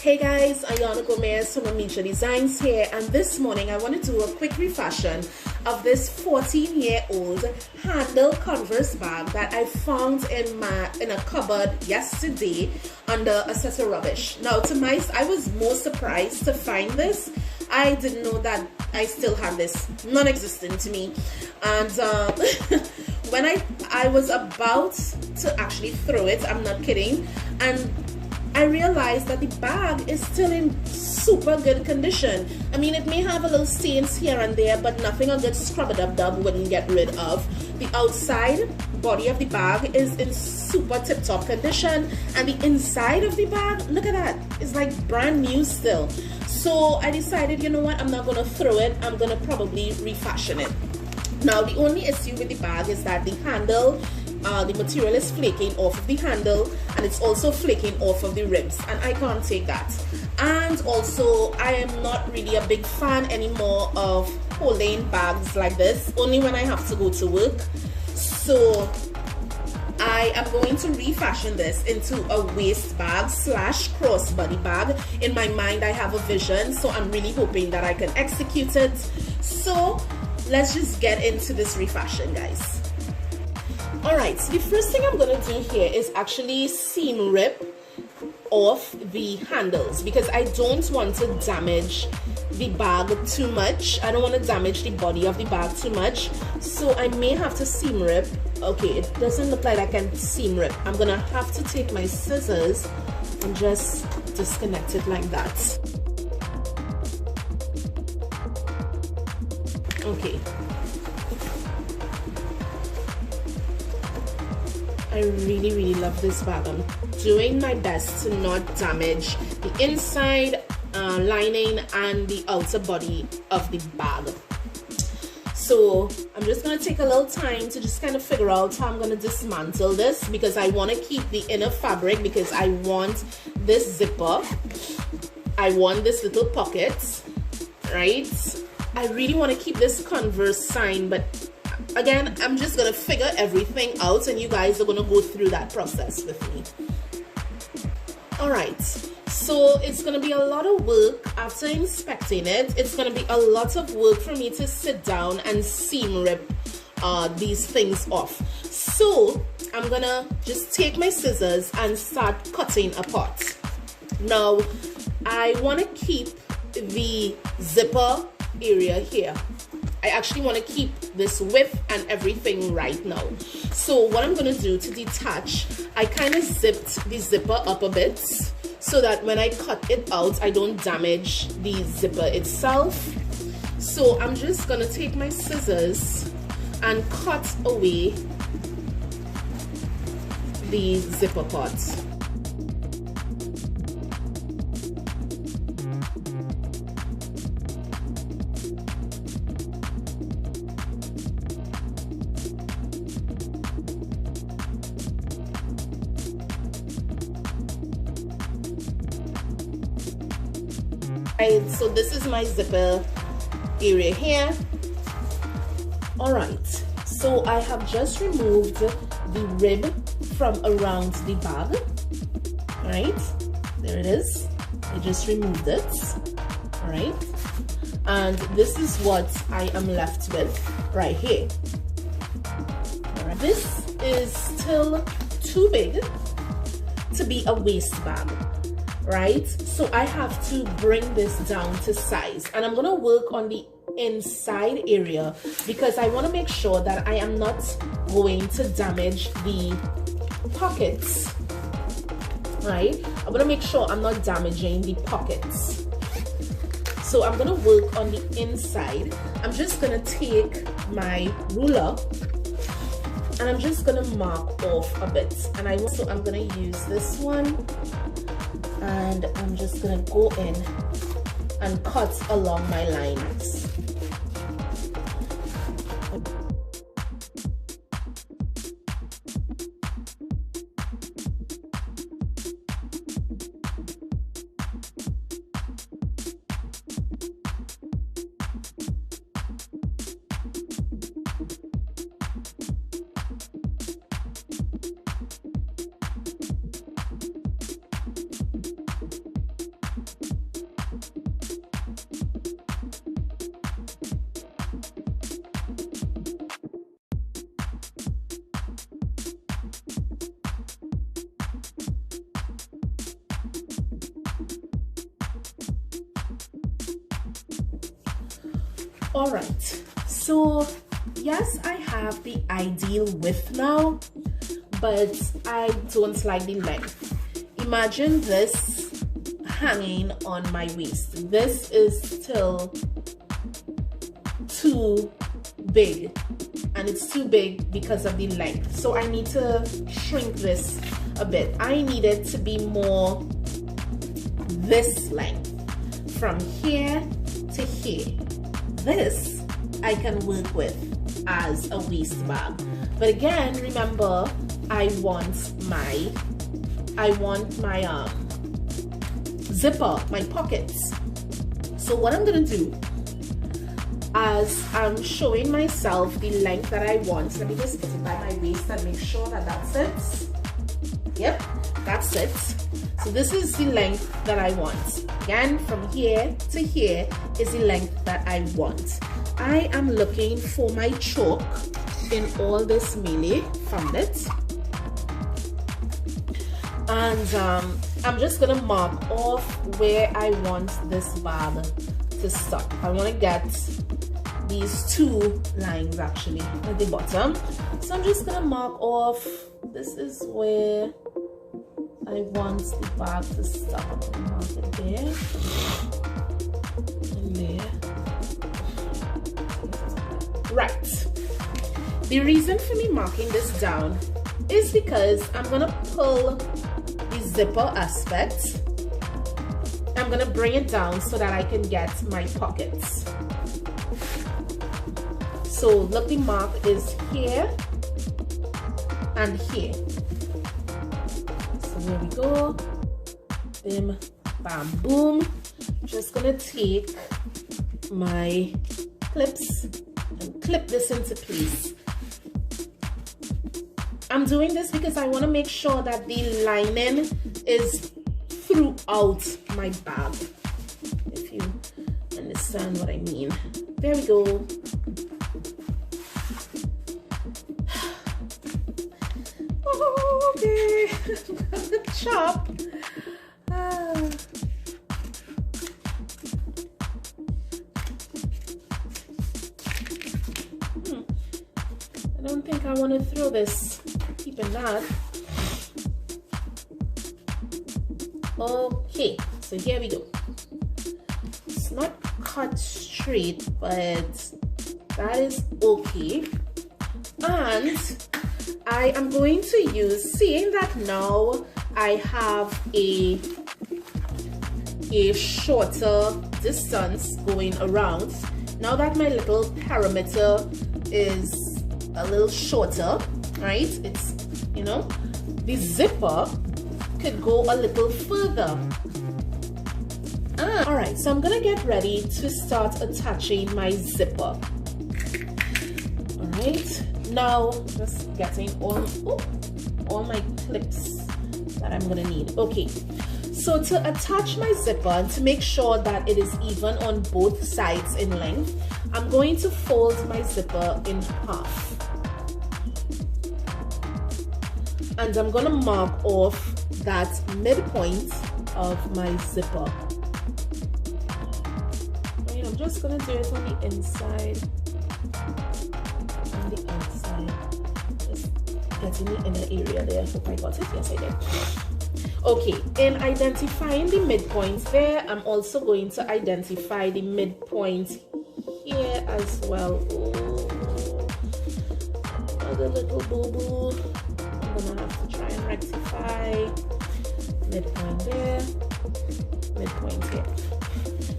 Hey guys, Ayana Gomez from Amisha Designs here, and this morning I want to do a quick refashion of this 14-year-old handle Converse bag that I found in a cupboard yesterday under accessory rubbish. Now I was more surprised to find this. I didn't know that I still had this, non-existent to me, and when I was about to actually throw it, I'm not kidding, and I realized that the bag is still in super good condition. I mean, it may have a little stains here and there, but nothing a good scrub-a-dub-dub wouldn't get rid of. The outside body of the bag is in super tip-top condition, and the inside of the bag, look at that, it's like brand new still. So I decided, you know what, I'm not gonna throw it, I'm gonna probably refashion it. Now, the only issue with the bag is that the handle, the material is flaking off of the handle, and it's also flaking off of the ribs, and I can't take that. And also, I am not really a big fan anymore of holding bags like this, only when I have to go to work. So I am going to refashion this into a waist bag slash crossbody bag. In my mind, I have a vision, so I'm really hoping that I can execute it. So let's just get into this refashion, guys. Alright, so the first thing I'm going to do here is actually seam rip off the handles, because I don't want to damage the bag too much. I don't want to damage the body of the bag too much, so I may have to seam rip. Okay, it doesn't look like I can seam rip. I'm going to have to take my scissors and just disconnect it like that. Okay. I really love this bag. I'm doing my best to not damage the inside lining and the outer body of the bag. So I'm just going to take a little time to just kind of figure out how I'm going to dismantle this, because I want to keep the inner fabric, because I want this zipper, I want this little pocket, right? I really want to keep this Converse sign, but again, I'm just gonna figure everything out, and you guys are gonna go through that process with me. Alright, so it's gonna be a lot of work after inspecting it. It's gonna be a lot of work for me to sit down and seam rip these things off. So I'm gonna just take my scissors and start cutting apart. Now, I wanna keep the zipper area here. I actually want to keep this width and everything right now. So what I'm going to do to detach, I kind of zipped the zipper up a bit so that when I cut it out, I don't damage the zipper itself. So I'm just going to take my scissors and cut away the zipper parts. So this is my zipper area here. Alright, so I have just removed the rib from around the bag. Alright, there it is. I just removed it. Alright, and this is what I am left with right here. Alright, this is still too big to be a waist bag, right? So I have to bring this down to size, and I'm gonna work on the inside area because I want to make sure that I am not going to damage the pockets, right? I want to make sure I'm not damaging the pockets. So I'm gonna work on the inside. I'm just gonna take my ruler and I'm just gonna mark off a bit, and I'm gonna use this one, and I'm just gonna go in and cut along my lines. All right, so yes, I have the ideal width now, but I don't like the length. Imagine this hanging on my waist. This is still too big, and it's too big because of the length. So I need to shrink this a bit. I need it to be more this length, from here to here. This I can work with as a waist bag. But again, remember, I want my zipper, my pockets. So what I'm gonna do, as I'm showing myself the length that I want, let me just put it by my waist and make sure that that sits. Yep, that's it. So this is the length that I want. Again, from here to here is the length that I want. I am looking for my chalk in all this melee from it. And I'm just gonna mark off where I want this bag to stop. I wanna get these two lines actually at the bottom. So I'm just gonna mark off, this is where I want the bag to stop. I'm gonna mark it there and there. Right. The reason for me marking this down is because I'm gonna pull the zipper aspect. I'm gonna bring it down so that I can get my pockets. So look, the mark is here and here. So there we go. Bim, bam, boom. Just gonna take my clips and clip this into place. I'm doing this because I want to make sure that the lining is throughout my bag, if you understand what I mean. There we go. Okay, I'm gonna chop. I don't think I want to throw this, keeping that. Okay, so here we go. It's not cut straight, but that is okay. And I am going to use, seeing that now I have a shorter distance going around, now that my little perimeter is a little shorter, right? It's, you know, the zipper could go a little further. All right, so I'm gonna get ready to start attaching my zipper. All right, now just getting all my clips that I'm gonna need. Okay, so to attach my zipper and to make sure that it is even on both sides in length, I'm going to fold my zipper in half. And I'm gonna mark off that midpoint of my zipper. Right, I'm just gonna do it on the inside and the outside. Just getting the inner area there. I hope I got it. Yes, I did. Okay, in identifying the midpoints there, I'm also going to identify the midpoint here as well. Oh, another little boo-boo. I'm gonna have to try and rectify. Midpoint there, midpoint here.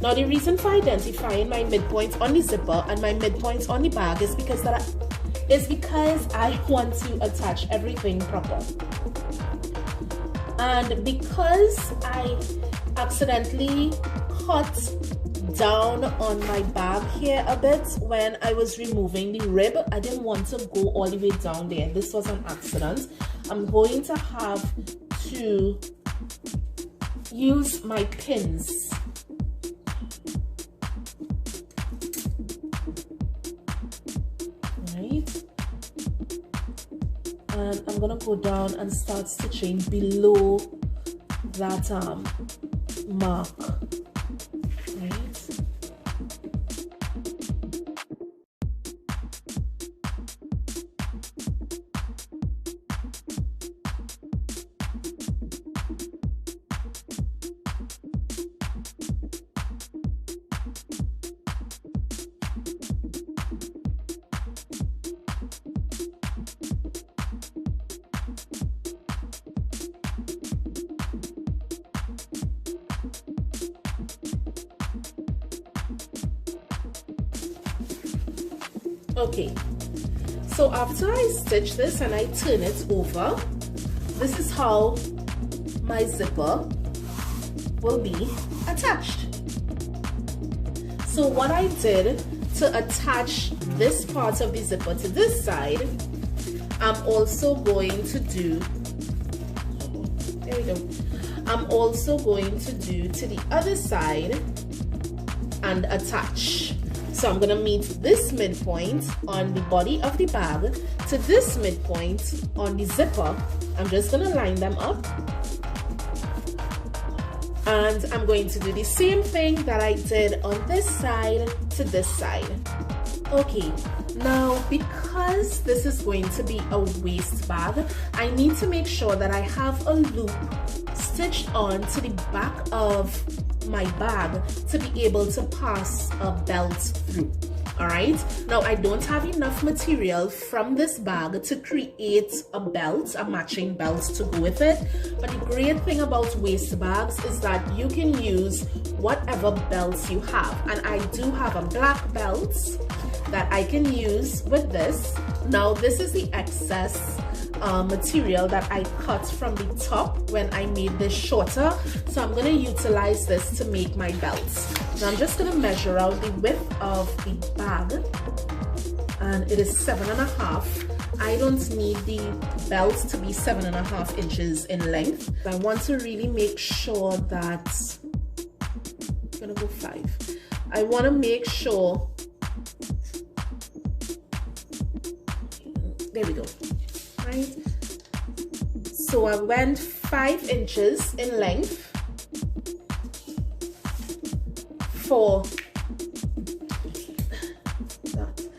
Now the reason for identifying my midpoints on the zipper and my midpoints on the bag is because I want to attach everything proper. And because I accidentally cut down on my bag here a bit when I was removing the rib, I didn't want to go all the way down there. This was an accident. I'm going to have to use my pins. Right, and I'm gonna go down and start stitching below that mark. Right, Okay, so after I stitch this and I turn it over, this is how my zipper will be attached. So what I did to attach this part of the zipper to this side, I'm also going to do, there we go, I'm also going to do to the other side and attach. So I'm going to meet this midpoint on the body of the bag to this midpoint on the zipper. I'm just going to line them up. And I'm going to do the same thing that I did on this side to this side. Okay, now because this is going to be a waist bag, I need to make sure that I have a loop stitched on to the back of my bag to be able to pass a belt through. Alright, now I don't have enough material from this bag to create a belt, a matching belt to go with it. But the great thing about waist bags is that you can use whatever belts you have. And I do have a black belt that I can use with this. Now this is the excess material that I cut from the top when I made this shorter, so I'm going to utilize this to make my belts. Now I'm just going to measure out the width of the bag, and it is 7.5. I don't need the belt to be 7.5 inches in length. I want to really make sure that I'm going to go 5. I want to make sure, there we go. Right. So I went 5 inches in length for that.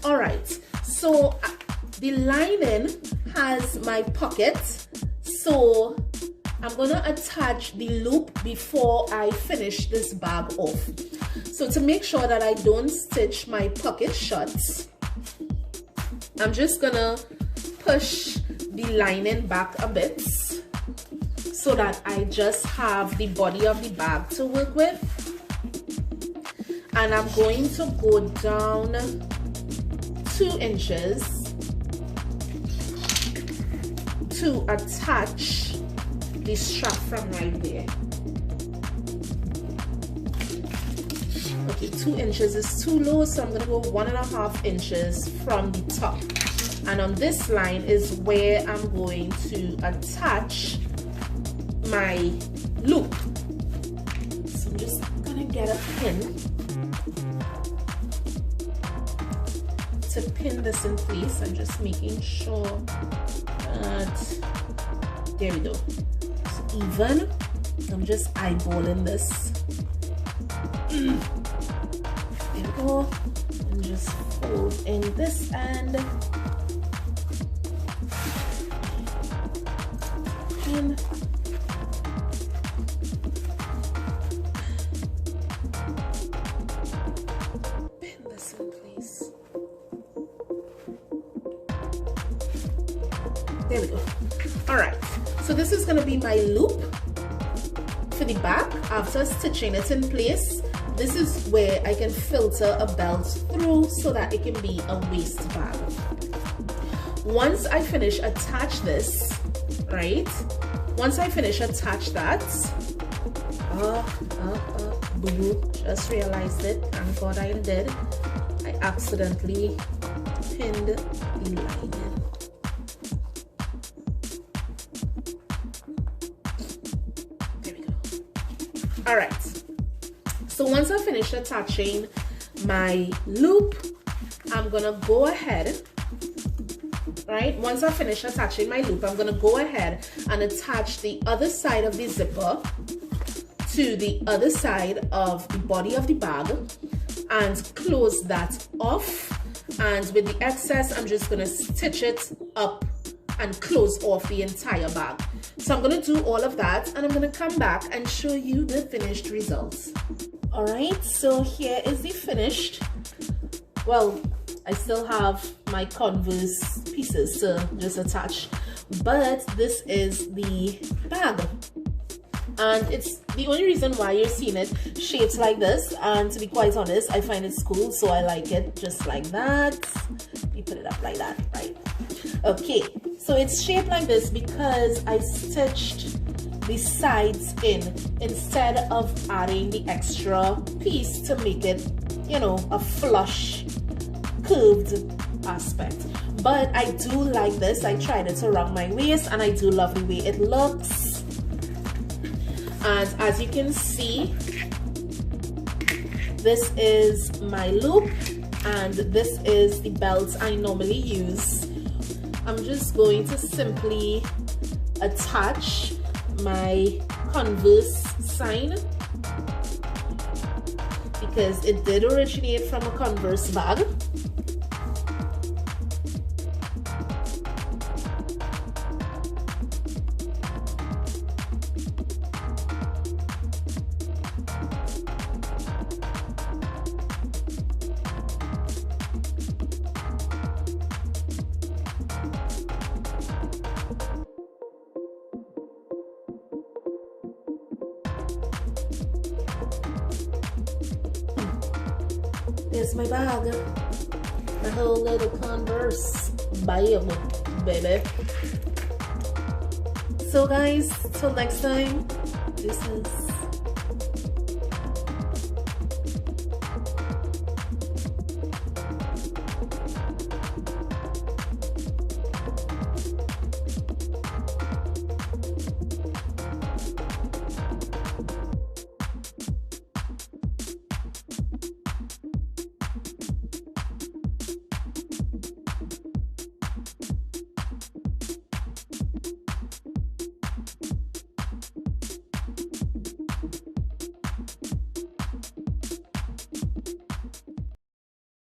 All right, so the lining has my pocket, so I'm gonna attach the loop before I finish this bag off. So to make sure that I don't stitch my pocket shut, I'm just gonna push the lining back a bit so that I just have the body of the bag to work with. And I'm going to go down 2 inches to attach the strap from right there. Okay, 2 inches is too low, so I'm going to go 1.5 inches from the top. And on this line is where I'm going to attach my loop. So I'm just going to get a pin to pin this in place. I'm just making sure that, there we go. Even. I'm just eyeballing this. There we go. And just fold in this end. Pin. Pin this in place. There we go. All right. So this is going to be my loop for the back. After stitching it in place, this is where I can filter a belt through so that it can be a waist bag. Once I finish attach this, right? Once I finish attach that, boo-boo, just realized it. Thank God I did. I accidentally pinned the lining. All right, so once I finish attaching my loop, I'm gonna go ahead, right? Once I finish attaching my loop, I'm gonna go ahead and attach the other side of the zipper to the other side of the body of the bag and close that off. And with the excess, I'm just gonna stitch it up and close off the entire bag. So I'm going to do all of that, and I'm going to come back and show you the finished results. All right, so here is the finished. Well, I still have my Converse pieces to just attach, but this is the bag. And it's the only reason why you're seeing it shaped like this, and to be quite honest, I find it's cool, so I like it just like that. You put it up like that, right? Okay, so it's shaped like this because I stitched the sides in instead of adding the extra piece to make it, you know, a flush curved aspect. But I do like this. I tried it around my waist and I do love the way it looks. And as you can see, this is my loop and this is the belt I normally use. I'm just going to simply attach my Converse sign because it did originate from a Converse bag. Here's my bag, my whole little Converse bag, baby. So guys, till next time, this is